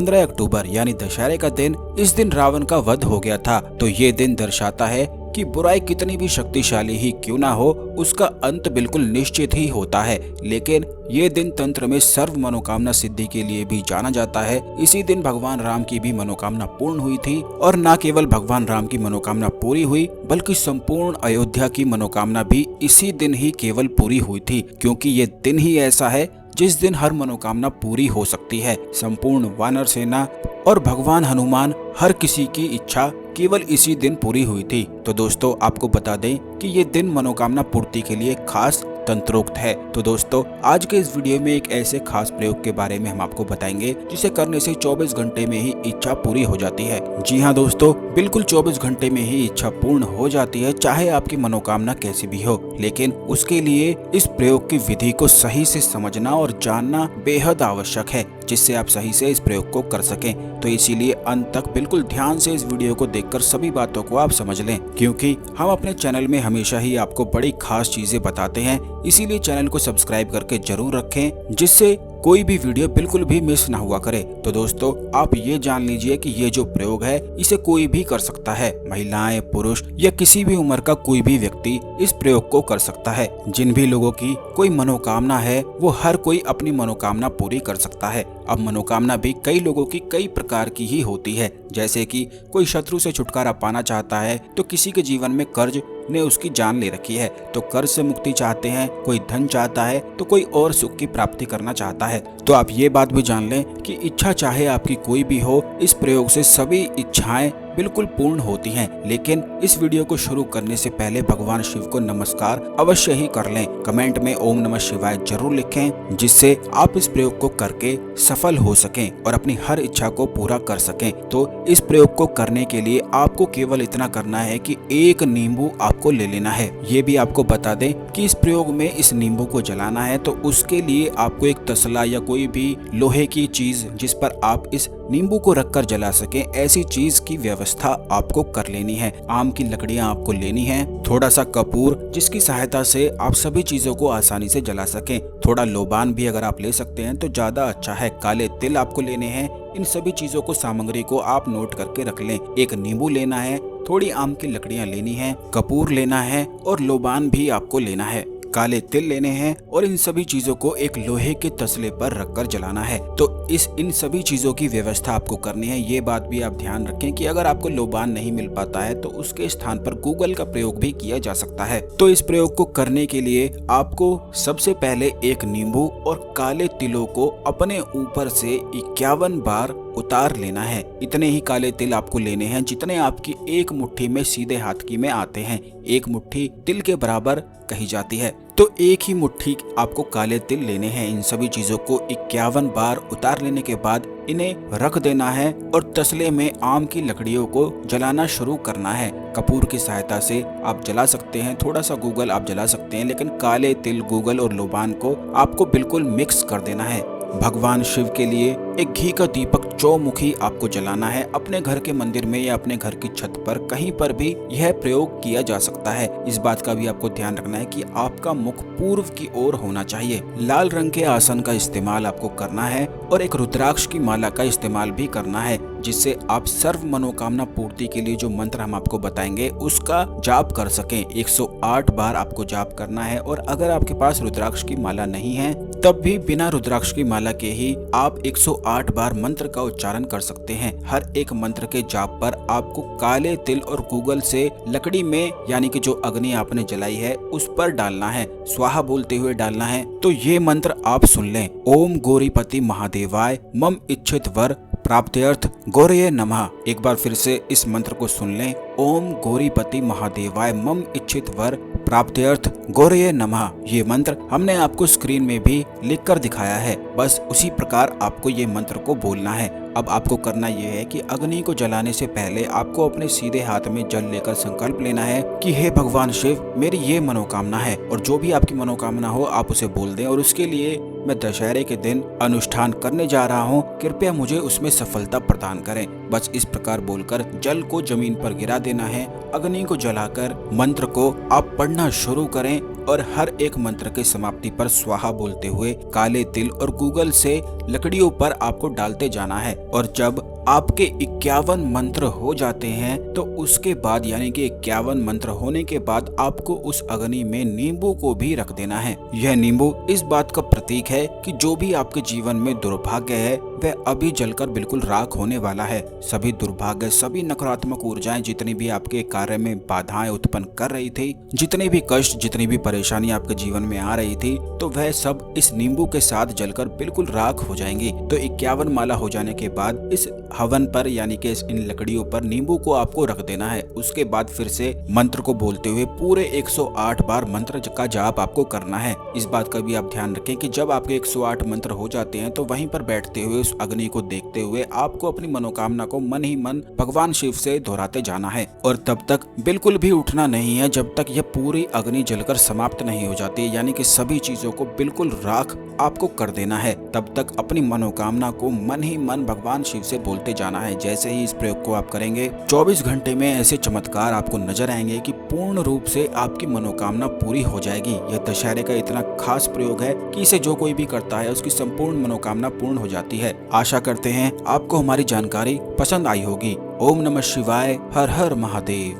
15 अक्टूबर यानी दशहरे का दिन, इस दिन रावण का वध हो गया था। तो ये दिन दर्शाता है कि बुराई कितनी भी शक्तिशाली ही क्यों ना हो, उसका अंत बिल्कुल निश्चित ही होता है। लेकिन ये दिन तंत्र में सर्व मनोकामना सिद्धि के लिए भी जाना जाता है। इसी दिन भगवान राम की भी मनोकामना पूर्ण हुई थी, और न केवल भगवान राम की मनोकामना पूरी हुई, बल्कि संपूर्ण अयोध्या की मनोकामना भी इसी दिन ही केवल पूरी हुई थी, क्योंकि ये दिन ही ऐसा है जिस दिन हर मनोकामना पूरी हो सकती है। संपूर्ण वानर सेना और भगवान हनुमान, हर किसी की इच्छा केवल इसी दिन पूरी हुई थी। तो दोस्तों, आपको बता दें कि ये दिन मनोकामना पूर्ति के लिए खास तंत्रोक्त है। तो दोस्तों, आज के इस वीडियो में एक ऐसे खास प्रयोग के बारे में हम आपको बताएंगे जिसे करने से 24 घंटे में ही इच्छा पूरी हो जाती है। जी हाँ दोस्तों, बिल्कुल 24 घंटे में ही इच्छा पूर्ण हो जाती है, चाहे आपकी मनोकामना कैसी भी हो। लेकिन उसके लिए इस प्रयोग की विधि को सही से समझना और जानना बेहद आवश्यक है, जिससे आप सही से इस प्रयोग को कर सकें। तो इसीलिए अंत तक बिल्कुल ध्यान से इस वीडियो को देखकर सभी बातों को आप समझ लें, क्योंकि हम अपने चैनल में हमेशा ही आपको बड़ी खास चीजें बताते हैं। इसीलिए चैनल को सब्सक्राइब करके जरूर रखें, जिससे कोई भी वीडियो बिल्कुल भी मिस ना हुआ करे। तो दोस्तों, आप ये जान लीजिए कि ये जो प्रयोग है इसे कोई भी कर सकता है। महिलाएं, पुरुष या किसी भी उम्र का कोई भी व्यक्ति इस प्रयोग को कर सकता है। जिन भी लोगों की कोई मनोकामना है वो हर कोई अपनी मनोकामना पूरी कर सकता है। अब मनोकामना भी कई लोगों की कई प्रकार की ही होती है, जैसे कि कोई शत्रु से छुटकारा पाना चाहता है, तो किसी के जीवन में कर्ज ने उसकी जान ले रखी है तो कर्ज से मुक्ति चाहते हैं, कोई धन चाहता है तो कोई और सुख की प्राप्ति करना चाहता है। तो आप ये बात भी जान लें कि इच्छा चाहे आपकी कोई भी हो, इस प्रयोग से सभी इच्छाएं बिल्कुल पूर्ण होती हैं। लेकिन इस वीडियो को शुरू करने से पहले भगवान शिव को नमस्कार अवश्य ही कर लें। कमेंट में ओम नमः शिवाय जरूर लिखें, जिससे आप इस प्रयोग को करके सफल हो सकें और अपनी हर इच्छा को पूरा कर सकें। तो इस प्रयोग को करने के लिए आपको केवल इतना करना है कि एक नींबू आपको ले लेना है। ये भी आपको बता दें कि इस प्रयोग में इस नींबू को जलाना है, तो उसके लिए आपको एक तसला या कोई भी लोहे की चीज जिस पर आप इस नींबू को रखकर जला सकें, ऐसी चीज की व्यवस्था आपको कर लेनी है। आम की लकड़ियां आपको लेनी है, थोड़ा सा कपूर जिसकी सहायता से आप सभी चीजों को आसानी से जला सकें, थोड़ा लोबान भी अगर आप ले सकते हैं तो ज्यादा अच्छा है, काले तिल आपको लेने हैं। इन सभी चीजों को, सामग्री को आप नोट करके रख लें। एक नींबू लेना है, थोड़ी आम की लकड़ियां लेनी है, कपूर लेना है और लोबान भी आपको लेना है, काले तिल लेने हैं और इन सभी चीजों को एक लोहे के तसले पर रखकर जलाना है। तो इन सभी चीजों की व्यवस्था आपको करनी है। ये बात भी आप ध्यान रखें कि अगर आपको लोबान नहीं मिल पाता है तो उसके स्थान पर गूगल का प्रयोग भी किया जा सकता है। तो इस प्रयोग को करने के लिए आपको सबसे पहले एक नींबू और काले तिलों को अपने ऊपर से 51 बार उतार लेना है। इतने ही काले तिल आपको लेने हैं जितने आपकी एक मुट्ठी में सीधे हाथ की में आते हैं। एक मुट्ठी तिल के बराबर कही जाती है, तो एक ही मुट्ठी आपको काले तिल लेने हैं। इन सभी चीजों को 51 बार उतार लेने के बाद इन्हें रख देना है और तसले में आम की लकड़ियों को जलाना शुरू करना है। कपूर की सहायता से आप जला सकते हैं, थोड़ा सा गूगल आप जला सकते हैं, लेकिन काले तिल, गूगल और लोबान को आपको बिल्कुल मिक्स कर देना है। भगवान शिव के लिए एक घी का दीपक चौमुखी आपको जलाना है। अपने घर के मंदिर में या अपने घर की छत पर कहीं पर भी यह प्रयोग किया जा सकता है। इस बात का भी आपको ध्यान रखना है कि आपका मुख पूर्व की ओर होना चाहिए। लाल रंग के आसन का इस्तेमाल आपको करना है और एक रुद्राक्ष की माला का इस्तेमाल भी करना है, जिससे आप सर्व मनोकामना पूर्ति के लिए जो मंत्र हम आपको बताएंगे उसका जाप कर सकें। 108 बार आपको जाप करना है, और अगर आपके पास रुद्राक्ष की माला नहीं है तब भी बिना रुद्राक्ष की माला के ही आप 108 बार मंत्र का उच्चारण कर सकते हैं। हर एक मंत्र के जाप पर आपको काले तिल और गूगल से लकड़ी में, यानी कि जो अग्नि आपने जलाई है उस पर डालना है, स्वाहा बोलते हुए डालना है। तो ये मंत्र आप सुन लें। ओम गौरीपति महादेवाय मम इच्छित वर प्राप्त्यर्थ गौरये नमः। एक बार फिर से इस मंत्र को सुन लें। ओम गौरीपति महादेवाय मम इच्छित वर प्राप्त्यर्थ गौरये नमः। ये मंत्र हमने आपको स्क्रीन में भी लिखकर दिखाया है, बस उसी प्रकार आपको ये मंत्र को बोलना है। अब आपको करना यह है कि अग्नि को जलाने से पहले आपको अपने सीधे हाथ में जल लेकर संकल्प लेना है कि हे भगवान शिव, मेरी ये मनोकामना है, और जो भी आपकी मनोकामना हो आप उसे बोल दें। और उसके लिए मैं दशहरे के दिन अनुष्ठान करने जा रहा हूँ, कृपया मुझे उसमें सफलता प्रदान करें। बस इस प्रकार बोलकर जल को जमीन पर गिरा देना है। अग्नि को जलाकर मंत्र को आप पढ़ना शुरू करें और हर एक मंत्र के समाप्ति पर स्वाहा बोलते हुए काले तिल और गूगल से लकड़ियों पर आपको डालते जाना है। और जब आपके 51 मंत्र हो जाते हैं तो उसके बाद यानी कि 51 मंत्र होने के बाद आपको उस अग्नि में नींबू को भी रख देना है। यह नींबू इस बात का प्रतीक है कि जो भी आपके जीवन में दुर्भाग्य है वह अभी जलकर बिल्कुल राख होने वाला है। सभी दुर्भाग्य, सभी नकारात्मक ऊर्जाएं, जितनी भी आपके कार्य में बाधाएं उत्पन्न कर रही थी, जितने भी कष्ट, जितनी भी परेशानी आपके जीवन में आ रही थी, तो वह सब इस नींबू के साथ जलकर बिल्कुल राख हो जाएंगी। तो 51 माला हो जाने के बाद इस हवन पर यानी कि इन लकड़ियों पर नींबू को आपको रख देना है। उसके बाद फिर से मंत्र को बोलते हुए पूरे 108 बार मंत्र का जाप आपको करना है। इस बात का भी आप ध्यान रखें कि जब आपके 108 मंत्र हो जाते हैं तो वहीं पर बैठते हुए उस अग्नि को देखते हुए आपको अपनी मनोकामना को मन ही मन भगवान शिव से दोहराते जाना है। और तब तक बिल्कुल भी उठना नहीं है जब तक यह पूरी अग्नि जलकर समाप्त नहीं हो जाती, यानी कि सभी चीजों को बिल्कुल राख आपको कर देना है। तब तक अपनी मनोकामना को मन ही मन भगवान शिव से बोलते जाना है। जैसे ही इस प्रयोग को आप करेंगे 24 घंटे में ऐसे चमत्कार आपको नजर आएंगे कि पूर्ण रूप से आपकी मनोकामना पूरी हो जाएगी। यह दशहरे का इतना खास प्रयोग है कि इसे जो कोई भी करता है उसकी संपूर्ण मनोकामना पूर्ण हो जाती है। आशा करते हैं आपको हमारी जानकारी पसंद आई होगी। ओम नमः शिवाय, हर हर महादेव।